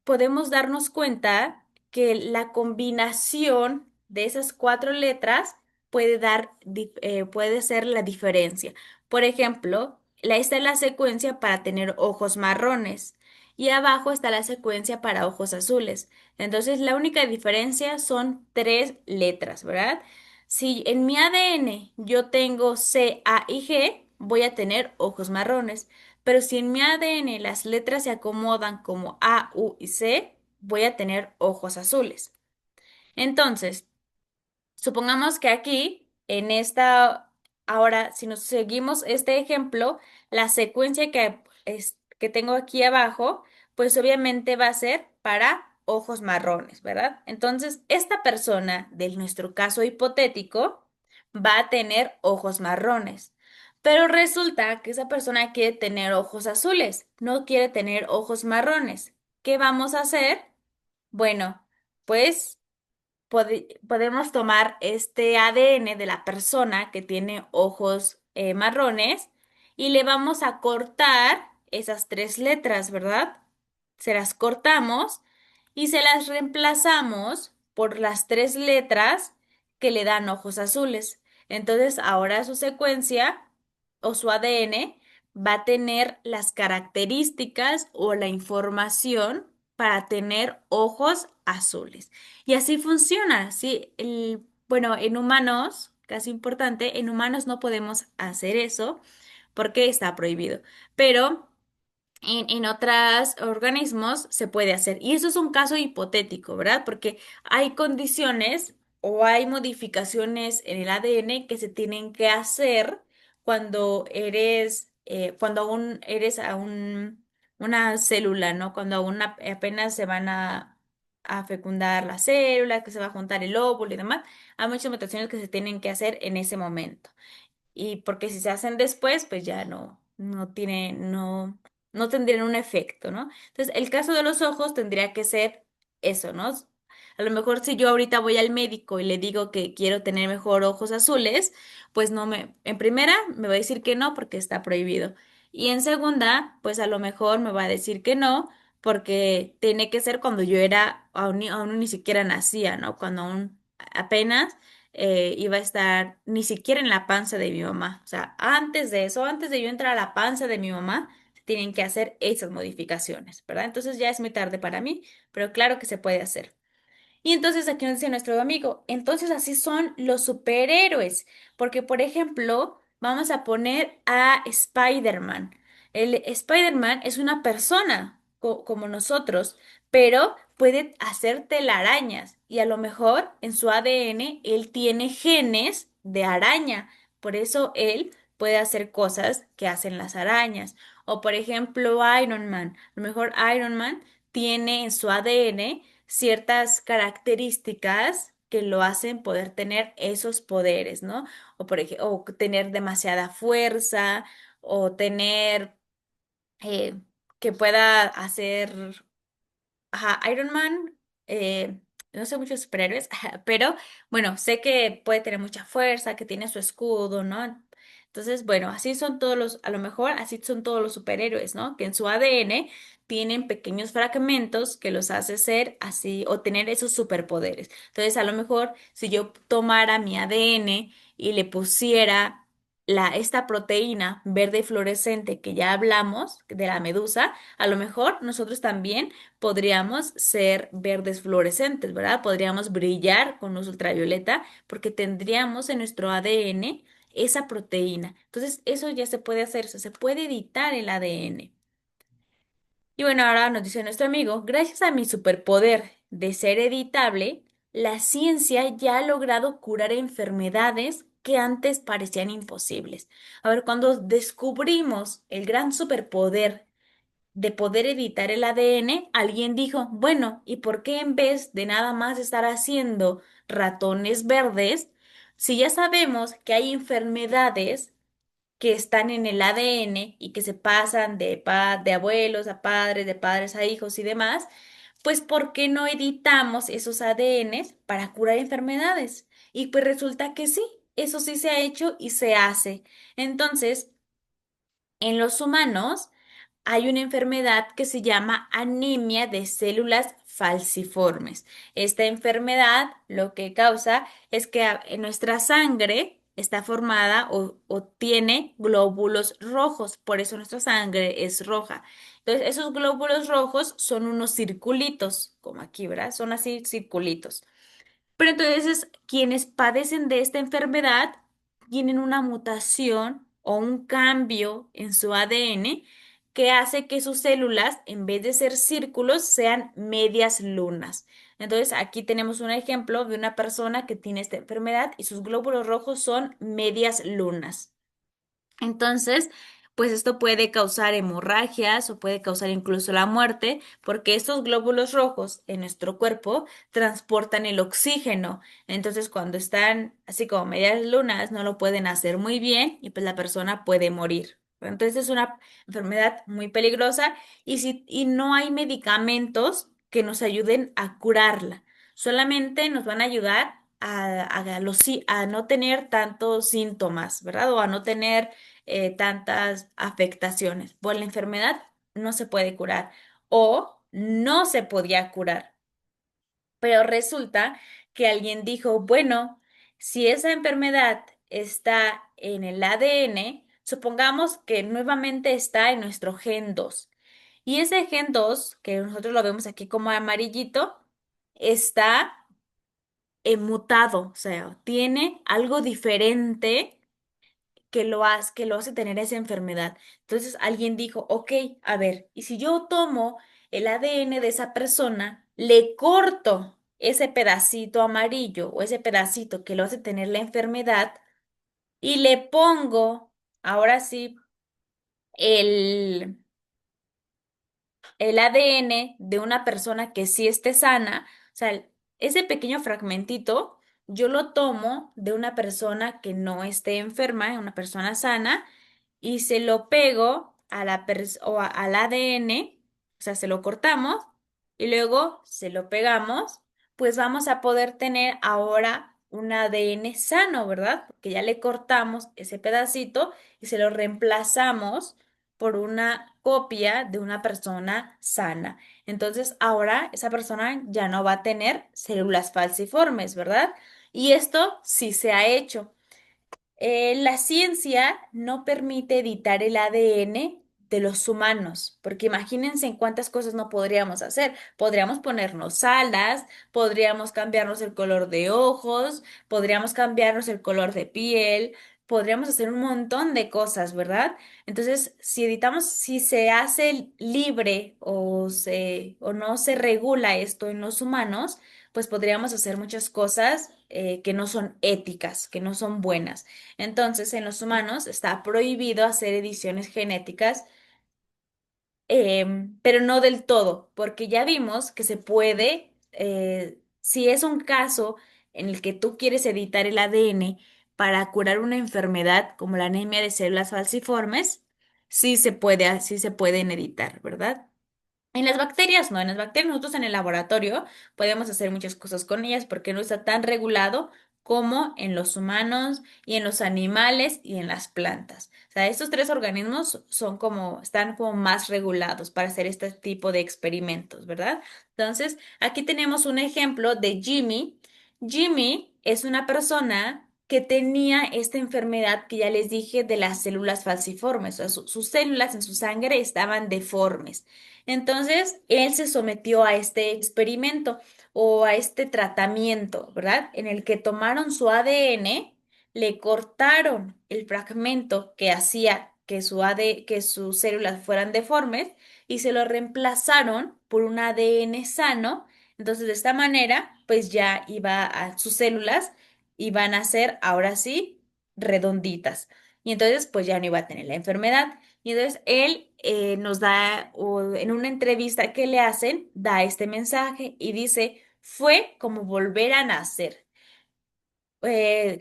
podemos darnos cuenta que la combinación de esas 4 letras puede ser la diferencia. Por ejemplo, esta es la secuencia para tener ojos marrones y abajo está la secuencia para ojos azules. Entonces, la única diferencia son 3 letras, ¿verdad? Si en mi ADN yo tengo C, A y G, voy a tener ojos marrones. Pero si en mi ADN las letras se acomodan como A, U y C, voy a tener ojos azules. Entonces, supongamos que aquí, ahora, si nos seguimos este ejemplo, la secuencia que tengo aquí abajo, pues obviamente va a ser para ojos marrones, ¿verdad? Entonces, esta persona de nuestro caso hipotético va a tener ojos marrones. Pero resulta que esa persona quiere tener ojos azules, no quiere tener ojos marrones. ¿Qué vamos a hacer? Bueno, pues podemos tomar este ADN de la persona que tiene ojos marrones y le vamos a cortar esas 3 letras, ¿verdad? Se las cortamos y se las reemplazamos por las 3 letras que le dan ojos azules. Entonces, ahora su secuencia o su ADN va a tener las características o la información para tener ojos azules. Y así funciona, ¿sí? Bueno, en humanos, casi importante, en humanos no podemos hacer eso porque está prohibido, pero en otros organismos se puede hacer. Y eso es un caso hipotético, ¿verdad? Porque hay condiciones o hay modificaciones en el ADN que se tienen que hacer cuando aún eres una célula, ¿no? Cuando aún apenas se van a fecundar la célula, que se va a juntar el óvulo y demás. Hay muchas mutaciones que se tienen que hacer en ese momento. Y porque si se hacen después, pues ya no tendrían un efecto, ¿no? Entonces, el caso de los ojos tendría que ser eso, ¿no? A lo mejor si yo ahorita voy al médico y le digo que quiero tener mejor ojos azules, pues en primera me va a decir que no porque está prohibido. Y en segunda, pues a lo mejor me va a decir que no porque tiene que ser cuando yo aún ni siquiera nacía, ¿no? Cuando aún apenas iba a estar ni siquiera en la panza de mi mamá. O sea, antes de eso, antes de yo entrar a la panza de mi mamá, tienen que hacer esas modificaciones, ¿verdad? Entonces ya es muy tarde para mí, pero claro que se puede hacer. Y entonces aquí nos dice nuestro amigo, entonces así son los superhéroes, porque por ejemplo, vamos a poner a Spider-Man. El Spider-Man es una persona como nosotros, pero puede hacer telarañas y a lo mejor en su ADN él tiene genes de araña, por eso él puede hacer cosas que hacen las arañas. O por ejemplo, Iron Man, a lo mejor Iron Man tiene en su ADN ciertas características que lo hacen poder tener esos poderes, ¿no? O tener demasiada fuerza, o tener eh, que pueda hacer. Ajá, Iron Man, no sé muchos superhéroes, pero bueno, sé que puede tener mucha fuerza, que tiene su escudo, ¿no? Entonces, bueno, a lo mejor así son todos los superhéroes, ¿no? Que en su ADN tienen pequeños fragmentos que los hace ser así o tener esos superpoderes. Entonces, a lo mejor si yo tomara mi ADN y le pusiera esta proteína verde fluorescente que ya hablamos de la medusa, a lo mejor nosotros también podríamos ser verdes fluorescentes, ¿verdad? Podríamos brillar con luz ultravioleta porque tendríamos en nuestro ADN esa proteína. Entonces, eso ya se puede hacer, se puede editar el ADN. Y bueno, ahora nos dice nuestro amigo, gracias a mi superpoder de ser editable, la ciencia ya ha logrado curar enfermedades que antes parecían imposibles. A ver, cuando descubrimos el gran superpoder de poder editar el ADN, alguien dijo, bueno, ¿y por qué en vez de nada más estar haciendo ratones verdes, si ya sabemos que hay enfermedades que están en el ADN y que se pasan de abuelos a padres, de padres a hijos y demás, pues ¿por qué no editamos esos ADNs para curar enfermedades? Y pues resulta que sí, eso sí se ha hecho y se hace. Entonces, en los humanos hay una enfermedad que se llama anemia de células falciformes. Esta enfermedad lo que causa es que en nuestra sangre está formada o tiene glóbulos rojos, por eso nuestra sangre es roja. Entonces, esos glóbulos rojos son unos circulitos, como aquí, ¿verdad? Son así circulitos. Pero entonces quienes padecen de esta enfermedad tienen una mutación o un cambio en su ADN que hace que sus células, en vez de ser círculos, sean medias lunas. Entonces aquí tenemos un ejemplo de una persona que tiene esta enfermedad y sus glóbulos rojos son medias lunas. Entonces, pues esto puede causar hemorragias o puede causar incluso la muerte, porque estos glóbulos rojos en nuestro cuerpo transportan el oxígeno. Entonces, cuando están así como medias lunas, no lo pueden hacer muy bien y pues la persona puede morir. Entonces, es una enfermedad muy peligrosa y no hay medicamentos que nos ayuden a curarla. Solamente nos van a ayudar a no tener tantos síntomas, ¿verdad? O a no tener tantas afectaciones. Pues la enfermedad no se puede curar o no se podía curar. Pero resulta que alguien dijo, bueno, si esa enfermedad está en el ADN, supongamos que nuevamente está en nuestro gen 2. Y ese gen 2 que nosotros lo vemos aquí como amarillito, está mutado, o sea, tiene algo diferente que lo hace tener esa enfermedad. Entonces alguien dijo, ok, a ver, y si yo tomo el ADN de esa persona, le corto ese pedacito amarillo o ese pedacito que lo hace tener la enfermedad y le pongo, ahora sí, el el ADN de una persona que sí esté sana, o sea, ese pequeño fragmentito, yo lo tomo de una persona que no esté enferma, una persona sana, y se lo pego a al ADN, o sea, se lo cortamos y luego se lo pegamos, pues vamos a poder tener ahora un ADN sano, ¿verdad? Porque ya le cortamos ese pedacito y se lo reemplazamos por una copia de una persona sana. Entonces, ahora esa persona ya no va a tener células falciformes, ¿verdad? Y esto sí se ha hecho. La ciencia no permite editar el ADN de los humanos, porque imagínense en cuántas cosas no podríamos hacer. Podríamos ponernos alas, podríamos cambiarnos el color de ojos, podríamos cambiarnos el color de piel, podríamos hacer un montón de cosas, ¿verdad? Entonces, si editamos, si se hace libre o no se regula esto en los humanos, pues podríamos hacer muchas cosas que no son éticas, que no son buenas. Entonces, en los humanos está prohibido hacer ediciones genéticas, pero no del todo, porque ya vimos que se puede, si es un caso en el que tú quieres editar el ADN para curar una enfermedad como la anemia de células falciformes, sí se pueden editar, ¿verdad? En las bacterias no, en las bacterias nosotros en el laboratorio podemos hacer muchas cosas con ellas porque no está tan regulado como en los humanos y en los animales y en las plantas. O sea, estos tres organismos están como más regulados para hacer este tipo de experimentos, ¿verdad? Entonces, aquí tenemos un ejemplo de Jimmy. Jimmy es una persona que tenía esta enfermedad que ya les dije de las células falciformes, o sea, sus células en su sangre estaban deformes. Entonces, él se sometió a este experimento o a este tratamiento, ¿verdad? En el que tomaron su ADN, le cortaron el fragmento que hacía que que sus células fueran deformes y se lo reemplazaron por un ADN sano. Entonces, de esta manera, pues ya sus células iban a ser ahora sí redonditas. Y entonces, pues ya no iba a tener la enfermedad. Y entonces él nos da, o en una entrevista que le hacen, da este mensaje y dice, fue como volver a nacer.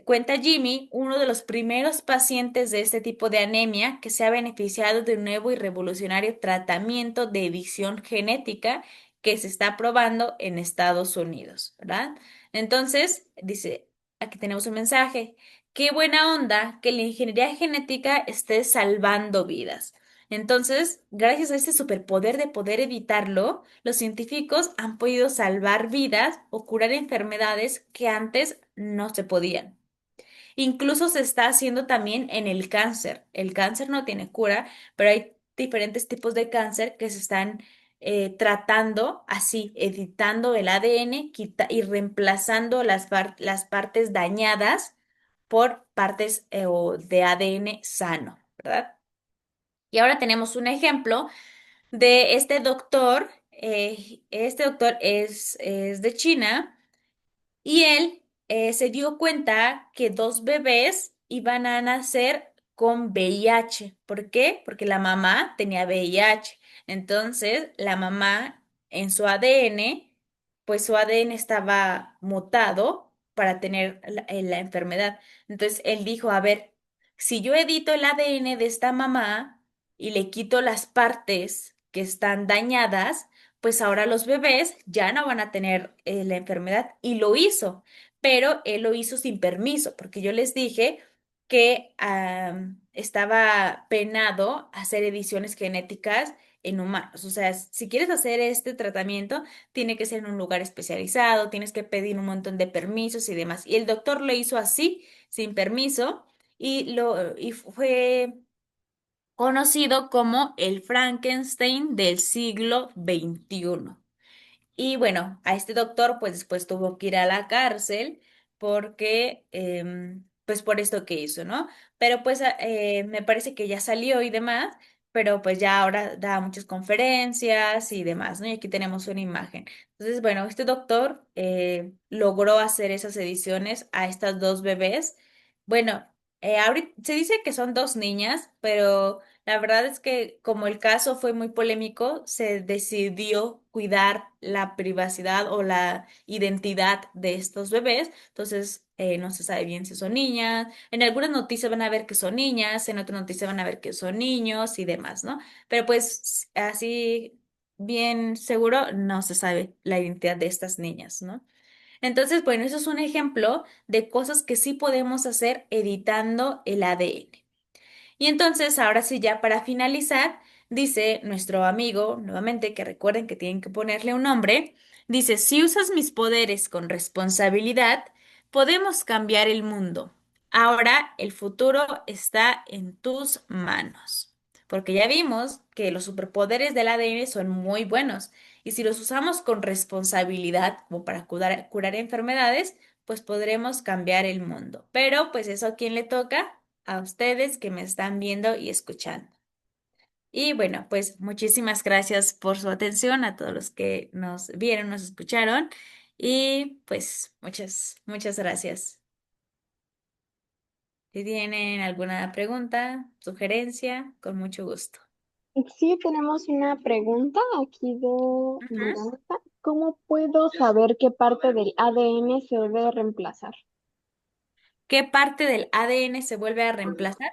cuenta Jimmy, uno de los primeros pacientes de este tipo de anemia que se ha beneficiado de un nuevo y revolucionario tratamiento de edición genética que se está probando en Estados Unidos, ¿verdad? Entonces, dice, aquí tenemos un mensaje. Qué buena onda que la ingeniería genética esté salvando vidas. Entonces, gracias a este superpoder de poder evitarlo, los científicos han podido salvar vidas o curar enfermedades que antes no se podían. Incluso se está haciendo también en el cáncer. El cáncer no tiene cura, pero hay diferentes tipos de cáncer que se están tratando así, editando el ADN y reemplazando las partes dañadas por partes de ADN sano, ¿verdad? Y ahora tenemos un ejemplo de este doctor. Este doctor es de China y él se dio cuenta que dos bebés iban a nacer con VIH. ¿Por qué? Porque la mamá tenía VIH. Entonces, la mamá en su ADN, pues su ADN estaba mutado para tener la enfermedad. Entonces, él dijo, a ver, si yo edito el ADN de esta mamá y le quito las partes que están dañadas, pues ahora los bebés ya no van a tener la enfermedad. Y lo hizo, pero él lo hizo sin permiso, porque yo les dije que estaba penado hacer ediciones genéticas en humanos. O sea, si quieres hacer este tratamiento, tiene que ser en un lugar especializado, tienes que pedir un montón de permisos y demás. Y el doctor lo hizo así, sin permiso, y fue conocido como el Frankenstein del siglo XXI. Y bueno, a este doctor pues después tuvo que ir a la cárcel porque, pues por esto que hizo, ¿no? Pero pues me parece que ya salió y demás, pero pues ya ahora da muchas conferencias y demás, ¿no? Y aquí tenemos una imagen. Entonces, bueno, este doctor logró hacer esas ediciones a estas dos bebés. Bueno, ahorita se dice que son dos niñas, pero... La verdad es que como el caso fue muy polémico, se decidió cuidar la privacidad o la identidad de estos bebés. Entonces, no se sabe bien si son niñas. En algunas noticias van a ver que son niñas, en otras noticias van a ver que son niños y demás, ¿no? Pero pues así bien seguro no se sabe la identidad de estas niñas, ¿no? Entonces, bueno, eso es un ejemplo de cosas que sí podemos hacer editando el ADN. Y entonces, ahora sí, ya para finalizar, dice nuestro amigo, nuevamente, que recuerden que tienen que ponerle un nombre, dice, si usas mis poderes con responsabilidad, podemos cambiar el mundo. Ahora el futuro está en tus manos. Porque ya vimos que los superpoderes del ADN son muy buenos y si los usamos con responsabilidad como para curar enfermedades, pues podremos cambiar el mundo. Pero pues eso a quién le toca, a ustedes que me están viendo y escuchando. Y bueno, pues muchísimas gracias por su atención, a todos los que nos vieron, nos escucharon y pues muchas gracias. Si tienen alguna pregunta, sugerencia, con mucho gusto. Sí, tenemos una pregunta aquí de Ujú. Miranda. ¿Cómo puedo saber qué parte del ADN se debe reemplazar? ¿Qué parte del ADN se vuelve a reemplazar?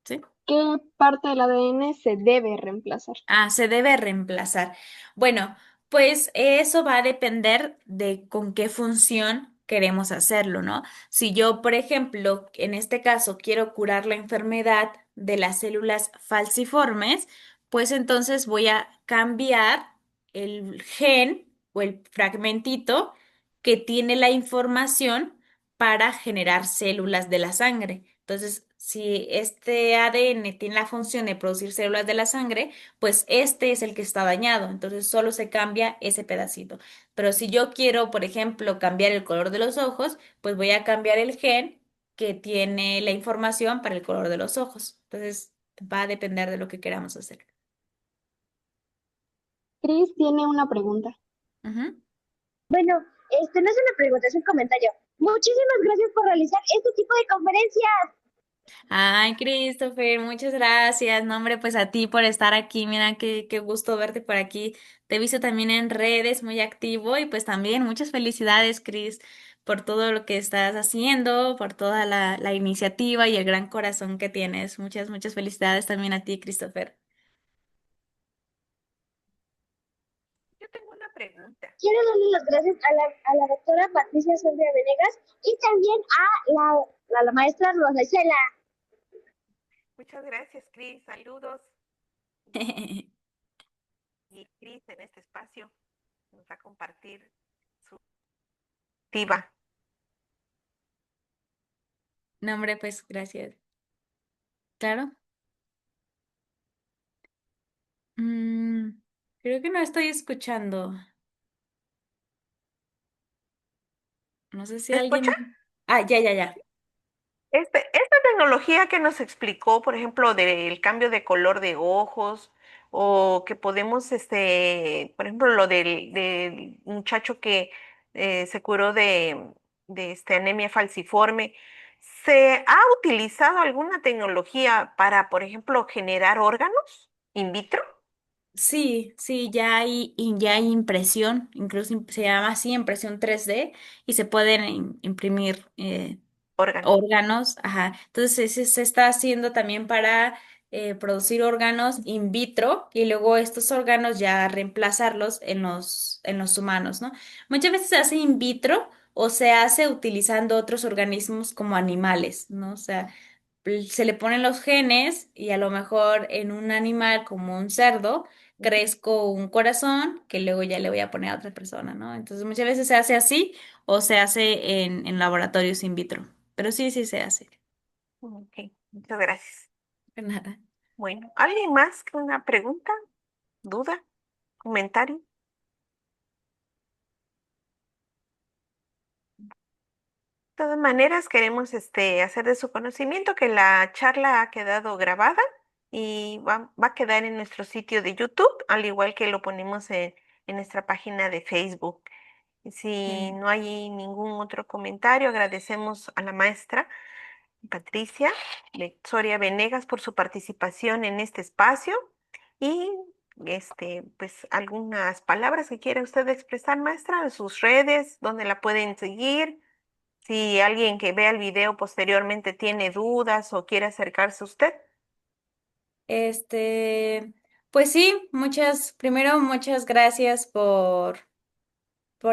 ¿Sí? ¿Qué parte del ADN se debe reemplazar? Ah, se debe reemplazar. Bueno, pues eso va a depender de con qué función queremos hacerlo, ¿no? Si yo, por ejemplo, en este caso quiero curar la enfermedad de las células falciformes, pues entonces voy a cambiar el gen o el fragmentito que tiene la información para generar células de la sangre. Entonces, si este ADN tiene la función de producir células de la sangre, pues este es el que está dañado, entonces solo se cambia ese pedacito. Pero si yo quiero, por ejemplo, cambiar el color de los ojos, pues voy a cambiar el gen que tiene la información para el color de los ojos. Entonces va a depender de lo que queramos hacer. Chris tiene una pregunta. Ujú. Bueno, no es una pregunta, es un comentario. Muchísimas gracias por realizar este tipo de conferencias. Ay, Christopher, muchas gracias. No, hombre, pues a ti por estar aquí. Mira, qué gusto verte por aquí. Te he visto también en redes, muy activo y pues también muchas felicidades, Chris. por todo lo que estás haciendo, por toda la iniciativa y el gran corazón que tienes. Muchas, muchas felicidades también a ti, Christopher. Yo tengo una pregunta. Quiero darle las gracias a la doctora Patricia Sombra Venegas y también a la maestra Rosa Isela. Muchas gracias, Cris. Saludos. Y Cris en este espacio nos va a compartir su activa. No, hombre, pues gracias. Claro. Mm, creo que no estoy escuchando. No sé si ¿Me escucha? alguien... Ah, ya, ya, ya. Esta tecnología que nos explicó, por ejemplo, del cambio de color de ojos, o que podemos, por ejemplo, lo del muchacho que se curó de anemia falciforme, ¿se ha utilizado alguna tecnología para, por ejemplo, generar órganos in vitro? Sí, sí, ya hay, y ya hay impresión, incluso se llama así impresión 3D y se pueden imprimir Órganos. órganos, ajá. Entonces se está haciendo también para producir órganos in vitro y luego estos órganos ya reemplazarlos en los humanos, ¿no? Muchas veces se hace in vitro o se hace utilizando otros organismos como animales, ¿no? O sea, se le ponen los genes y a lo mejor en un animal como un cerdo crezco un corazón que luego ya le voy a poner a otra persona, ¿no? Entonces muchas veces se hace así o se hace en laboratorios in vitro. Pero sí, sí se hace. Ok, muchas gracias. De nada. Bueno, ¿alguien más con una pregunta, duda, comentario? De todas maneras, queremos hacer de su conocimiento que la charla ha quedado grabada y va a quedar en nuestro sitio de YouTube, al igual que lo ponemos en nuestra página de Facebook. Y si Mm. no hay ningún otro comentario, agradecemos a la maestra Patricia de Soria Venegas por su participación en este espacio y pues algunas palabras que quiera usted expresar, maestra, en sus redes, donde la pueden seguir. Si alguien que vea el video posteriormente tiene dudas o quiere acercarse a usted. Este, pues sí, primero muchas gracias por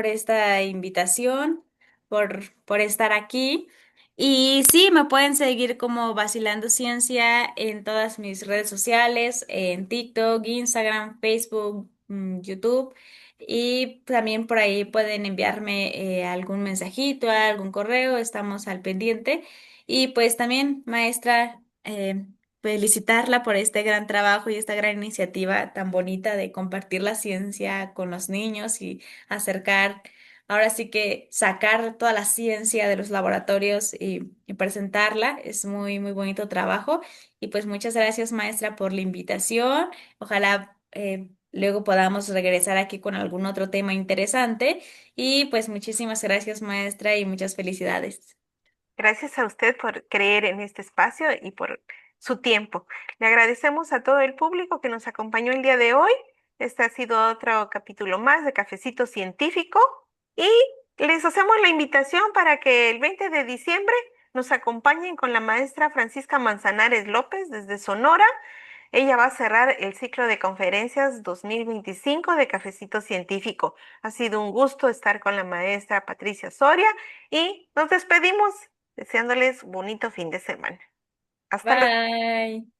esta invitación, por estar aquí. Y sí, me pueden seguir como Vacilando Ciencia en todas mis redes sociales, en TikTok, Instagram, Facebook, YouTube. Y también por ahí pueden enviarme algún mensajito, algún correo, estamos al pendiente. Y pues también, maestra, felicitarla por este gran trabajo y esta gran iniciativa tan bonita de compartir la ciencia con los niños y acercar, ahora sí que sacar toda la ciencia de los laboratorios y presentarla. Es muy, muy bonito trabajo. Y pues muchas gracias, maestra, por la invitación. Ojalá luego podamos regresar aquí con algún otro tema interesante. Y pues muchísimas gracias, maestra, y muchas felicidades. Gracias a usted por creer en este espacio y por su tiempo. Le agradecemos a todo el público que nos acompañó el día de hoy. Este ha sido otro capítulo más de Cafecito Científico y les hacemos la invitación para que el 20 de diciembre nos acompañen con la maestra Francisca Manzanares López desde Sonora. Ella va a cerrar el ciclo de conferencias 2025 de Cafecito Científico. Ha sido un gusto estar con la maestra Patricia Soria y nos despedimos deseándoles bonito fin de semana. Hasta luego. Bye.